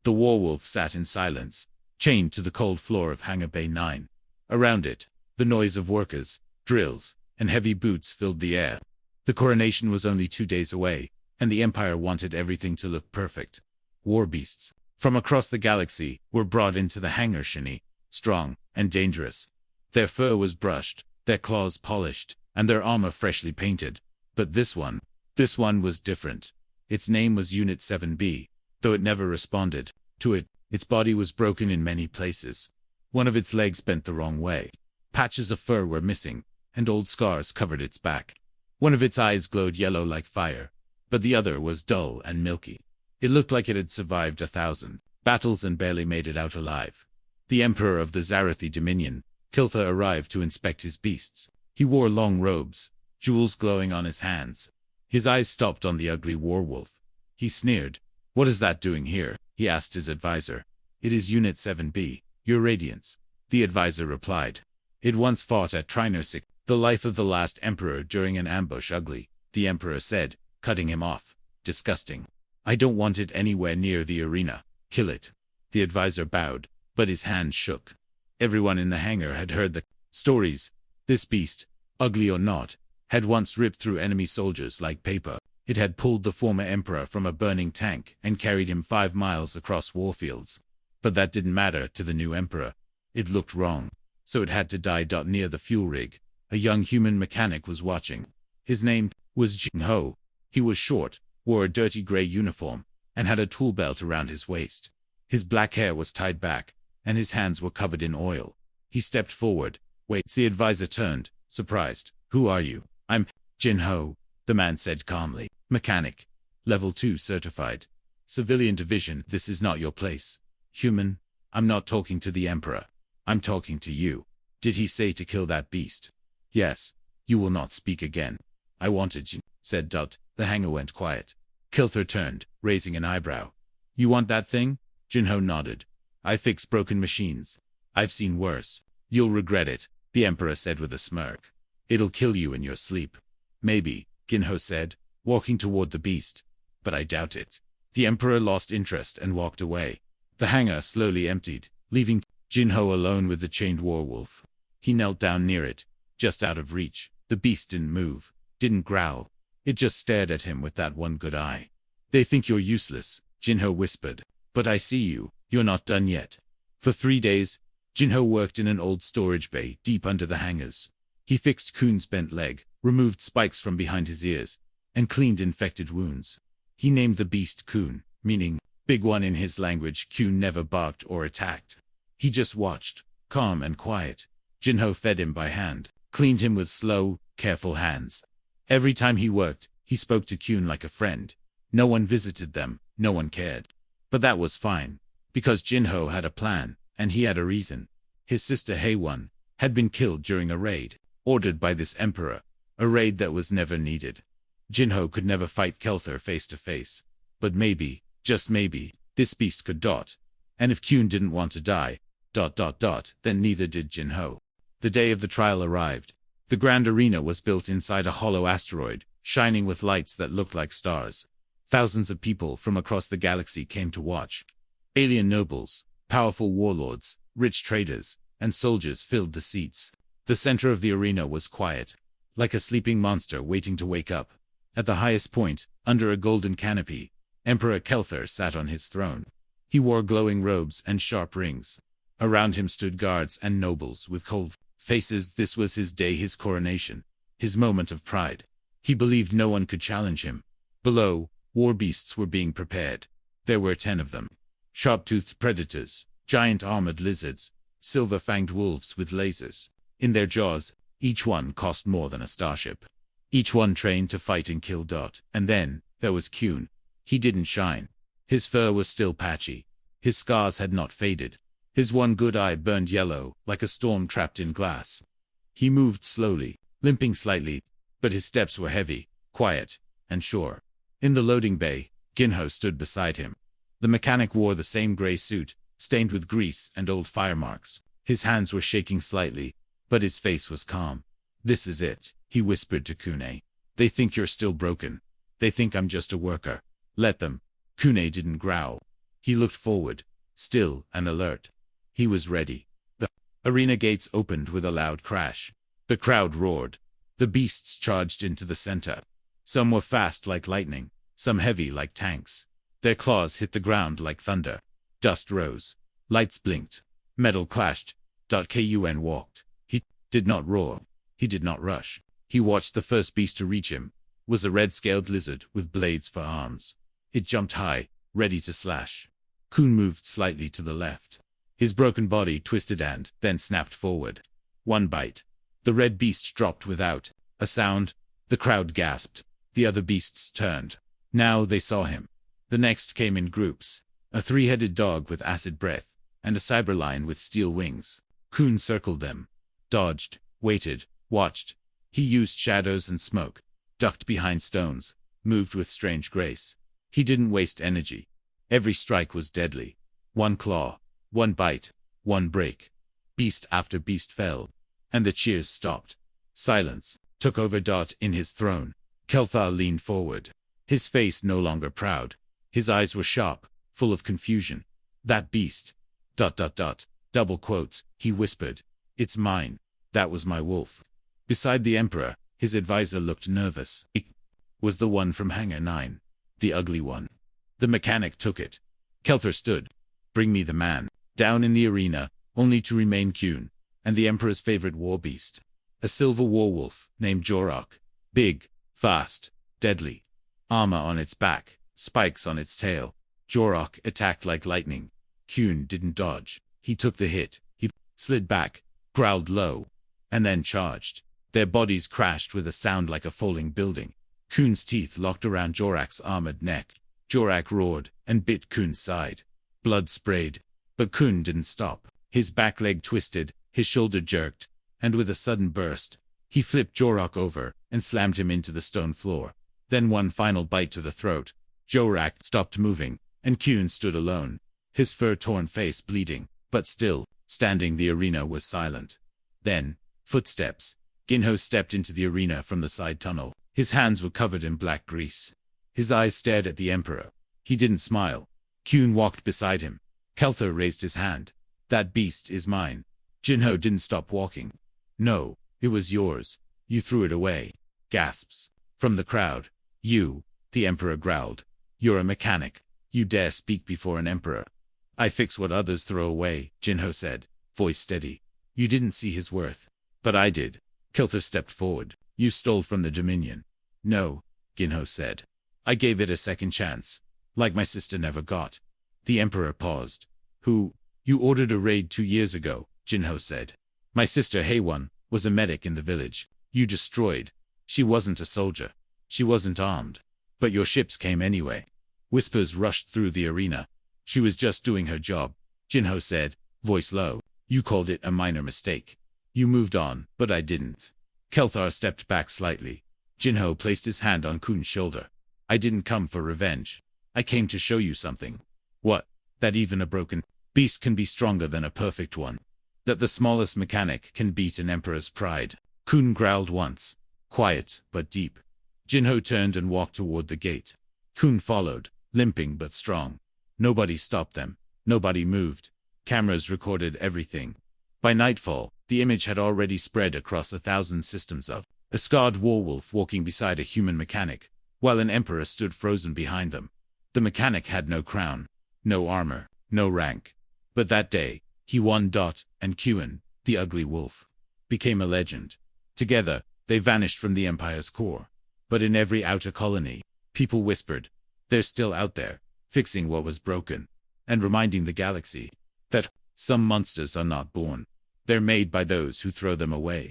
The werewolf sat in silence, chained to the cold floor of Hangar Bay 9. Around it, the noise of workers, drills, and heavy boots filled the air. The coronation was only 2 days away, and the Empire wanted everything to look perfect. War beasts from across the galaxy were brought into the hangar, shiny, strong, and dangerous. Their fur was brushed, their claws polished, and their armor freshly painted. But this one was different. Its name was Unit 7B, though it never responded to it. Its body was broken in many places. One of its legs bent the wrong way. Patches of fur were missing, and old scars covered its back. One of its eyes glowed yellow like fire, but the other was dull and milky. It looked like it had survived 1,000 battles and barely made it out alive. The Emperor of the Zarathi Dominion, Kiltha, arrived to inspect his beasts. He wore long robes, jewels glowing on his hands. His eyes stopped on the ugly werewolf. He sneered. "What is that doing here?" he asked his advisor. "It is Unit 7B, Your Radiance," the advisor replied. "It once fought at Trinosik, the life of the last emperor, during an ambush." "Ugly," the emperor said, cutting him off. "Disgusting. I don't want it anywhere near the arena. Kill it." The advisor bowed, but his hand shook. Everyone in the hangar had heard the stories. This beast, ugly or not, had once ripped through enemy soldiers like paper. It had pulled the former emperor from a burning tank and carried him 5 miles across warfields. But that didn't matter to the new emperor. It looked wrong, so it had to die. Near the fuel rig, a young human mechanic was watching. His name was Jin Ho. He was short, wore a dirty gray uniform, and had a tool belt around his waist. His black hair was tied back, and his hands were covered in oil. He stepped forward. "Wait." The advisor turned, surprised. "Who are you?" "I'm Jin Ho," the man said calmly. "Mechanic. Level 2 certified. Civilian division." "This is not your place. Human, I'm not talking to the Emperor. I'm talking to you. Did he say to kill that beast?" "Yes." "You will not speak again." "I wanted you," said Dot. The hangar went quiet. Kilther turned, raising an eyebrow. "You want that thing?" Jinho nodded. "I fix broken machines. I've seen worse." "You'll regret it," the Emperor said with a smirk. "It'll kill you in your sleep." "Maybe," Jinho said, walking toward the beast. "But I doubt it." The Emperor lost interest and walked away. The hangar slowly emptied, leaving Jinho alone with the chained werewolf. He knelt down near it, just out of reach. The beast didn't move, didn't growl. It just stared at him with that one good eye. "They think you're useless," Jinho whispered. "But I see you. You're not done yet." For 3 days, Jinho worked in an old storage bay deep under the hangars. He fixed Kuhn's bent leg, removed spikes from behind his ears, and cleaned infected wounds. He named the beast Kuhn, meaning big one in his language. Kuhn never barked or attacked. He just watched, calm and quiet. Jinho fed him by hand, cleaned him with slow, careful hands. Every time he worked, he spoke to Kuhn like a friend. No one visited them, no one cared. But that was fine, because Jinho had a plan, and he had a reason. His sister Haewon had been killed during a raid, ordered by this emperor, a raid that was never needed. Jinho could never fight Kelther face to face, but maybe, just maybe, this beast could. And if Kuhn didn't want to die, then neither did Jinho. The day of the trial arrived. The grand arena was built inside a hollow asteroid, shining with lights that looked like stars. Thousands of people from across the galaxy came to watch. Alien nobles, powerful warlords, rich traders, and soldiers filled the seats. The center of the arena was quiet, like a sleeping monster waiting to wake up. At the highest point, under a golden canopy, Emperor Kelther sat on his throne. He wore glowing robes and sharp rings. Around him stood guards and nobles with cold faces. This was his day, his coronation, his moment of pride. He believed no one could challenge him. Below, war beasts were being prepared. There were 10 of them. Sharp-toothed predators, giant armored lizards, silver-fanged wolves with lasers in their jaws. Each one cost more than a starship. Each one trained to fight and kill. And then, there was Kuhn. He didn't shine. His fur was still patchy. His scars had not faded. His one good eye burned yellow, like a storm trapped in glass. He moved slowly, limping slightly, but his steps were heavy, quiet, and sure. In the loading bay, Jinho stood beside him. The mechanic wore the same gray suit, stained with grease and old fire marks. His hands were shaking slightly, but his face was calm. "This is it," he whispered to Kune. "They think you're still broken. They think I'm just a worker. Let them." Kune didn't growl. He looked forward, still and alert. He was ready. The arena gates opened with a loud crash. The crowd roared. The beasts charged into the center. Some were fast like lightning, some heavy like tanks. Their claws hit the ground like thunder. Dust rose. Lights blinked. Metal clashed. Kun walked. He did not roar. He did not rush. He watched the first beast to reach him. Was a red-scaled lizard with blades for arms. It jumped high, ready to slash. Kun moved slightly to the left. His broken body twisted and then snapped forward. One bite. The red beast dropped without a sound. The crowd gasped. The other beasts turned. Now they saw him. The next came in groups. A three-headed dog with acid breath, and a cyberlion with steel wings. Kun circled them. Dodged, waited, watched. He used shadows and smoke. Ducked behind stones. Moved with strange grace. He didn't waste energy. Every strike was deadly. One claw. One bite. One break. Beast after beast fell. And the cheers stopped. Silence took over in his throne. Kelthar leaned forward. His face no longer proud. His eyes were sharp, full of confusion. That beast. ... Double quotes, he whispered. It's mine. That was my wolf. Beside the Emperor, his advisor looked nervous. It was the one from Hangar 9. The ugly one. The mechanic took it. Kelthar stood. Bring me the man. Down in the arena, only to remain Kun, and the Emperor's favorite war beast. A silver warwolf, named Jorok. Big, fast, deadly. Armor on its back, spikes on its tail. Jorok attacked like lightning. Kun didn't dodge. He took the hit. He slid back, growled low, and then charged. Their bodies crashed with a sound like a falling building. Kun's teeth locked around Jorak's armored neck. Jorak roared and bit Kun's side. Blood sprayed. But Kun didn't stop. His back leg twisted, his shoulder jerked, and with a sudden burst, he flipped Jorok over and slammed him into the stone floor. Then one final bite to the throat. Jorak stopped moving, and Kun stood alone, his fur-torn face bleeding, but still, standing. The arena was silent. Then, footsteps. Ginho stepped into the arena from the side tunnel. His hands were covered in black grease. His eyes stared at the Emperor. He didn't smile. Kun walked beside him. Kelthar raised his hand. That beast is mine. Ginho didn't stop walking. No, it was yours. You threw it away. Gasps. From the crowd. You, the Emperor growled. You're a mechanic. You dare speak before an Emperor. I fix what others throw away, Ginho said, voice steady. You didn't see his worth. But I did. Kelthar stepped forward. You stole from the Dominion. No, Ginho said. I gave it a second chance. Like my sister never got. The Emperor paused. Who? You ordered a raid 2 years ago, Ginho said. My sister Haewon was a medic in the village. You destroyed. She wasn't a soldier. She wasn't armed. But your ships came anyway. Whispers rushed through the arena. She was just doing her job, Ginho said, voice low. You called it a minor mistake. You moved on, but I didn't. Kelthar stepped back slightly. Ginho placed his hand on Kun's shoulder. I didn't come for revenge. I came to show you something. What? That even a broken beast can be stronger than a perfect one. That the smallest mechanic can beat an Emperor's pride. Kun growled once. Quiet, but deep. Ginho turned and walked toward the gate. Kun followed, limping but strong. Nobody stopped them. Nobody moved. Cameras recorded everything. By nightfall, the image had already spread across 1,000 systems of a scarred warwolf walking beside a human mechanic, while an Emperor stood frozen behind them. The mechanic had no crown, no armor, no rank. But that day, he won. And Kun, the ugly wolf, became a legend. Together, they vanished from the Empire's core. But in every outer colony, people whispered, they're still out there, fixing what was broken, and reminding the galaxy that some monsters are not born. They're made by those who throw them away.